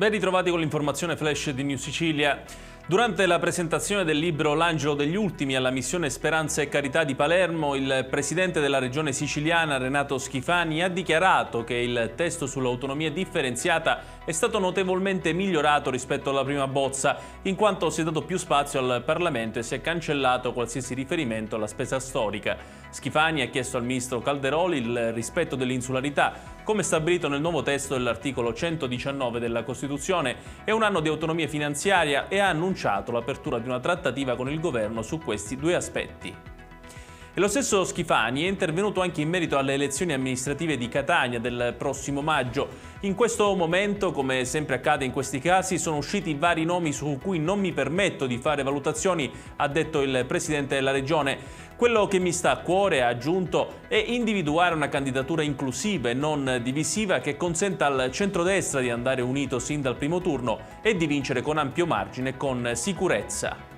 Ben ritrovati con l'informazione flash di New Sicilia. Durante la presentazione del libro L'angelo degli ultimi alla missione Speranza e Carità di Palermo, il presidente della regione siciliana Renato Schifani ha dichiarato che il testo sull'autonomia differenziata è stato notevolmente migliorato rispetto alla prima bozza, in quanto si è dato più spazio al Parlamento e si è cancellato qualsiasi riferimento alla spesa storica. Schifani ha chiesto al ministro Calderoli il rispetto dell'insularità, come stabilito nel nuovo testo dell'articolo 119 della Costituzione, e un anno di autonomia finanziaria, e ha annunciato l'apertura di una trattativa con il governo su questi due aspetti. E lo stesso Schifani è intervenuto anche in merito alle elezioni amministrative di Catania del prossimo maggio. In questo momento, come sempre accade in questi casi, sono usciti vari nomi su cui non mi permetto di fare valutazioni, ha detto il presidente della regione. Quello che mi sta a cuore, ha aggiunto, è individuare una candidatura inclusiva e non divisiva che consenta al centrodestra di andare unito sin dal primo turno e di vincere con ampio margine e con sicurezza.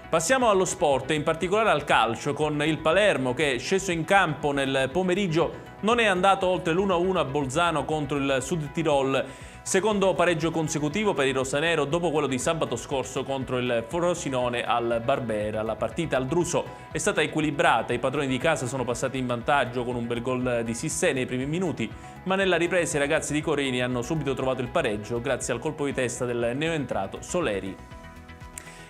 Passiamo allo sport e in particolare al calcio, con il Palermo che, sceso in campo nel pomeriggio, non è andato oltre l'1-1 a Bolzano contro il Sud Tirol. Secondo pareggio consecutivo per il rosanero dopo quello di sabato scorso contro il Frosinone al Barbera. La partita al Druso è stata equilibrata, i padroni di casa sono passati in vantaggio con un bel gol di Sissé nei primi minuti, ma nella ripresa i ragazzi di Corini hanno subito trovato il pareggio grazie al colpo di testa del neoentrato Soleri.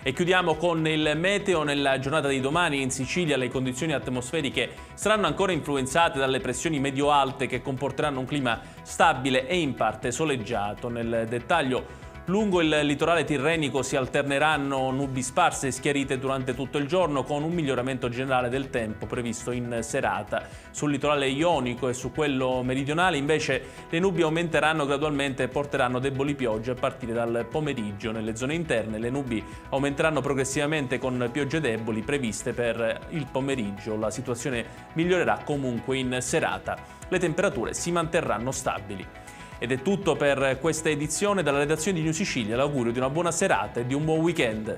E chiudiamo con il meteo. Nella giornata di domani in Sicilia le condizioni atmosferiche saranno ancora influenzate dalle pressioni medio-alte che comporteranno un clima stabile e in parte soleggiato. Nel dettaglio, lungo il litorale tirrenico si alterneranno nubi sparse e schiarite durante tutto il giorno, con un miglioramento generale del tempo previsto in serata. Sul litorale ionico e su quello meridionale invece le nubi aumenteranno gradualmente e porteranno deboli piogge a partire dal pomeriggio. Nelle zone interne le nubi aumenteranno progressivamente con piogge deboli previste per il pomeriggio. La situazione migliorerà comunque in serata. Le temperature si manterranno stabili. Ed è tutto per questa edizione. Dalla redazione di New Sicilia l'augurio di una buona serata e di un buon weekend.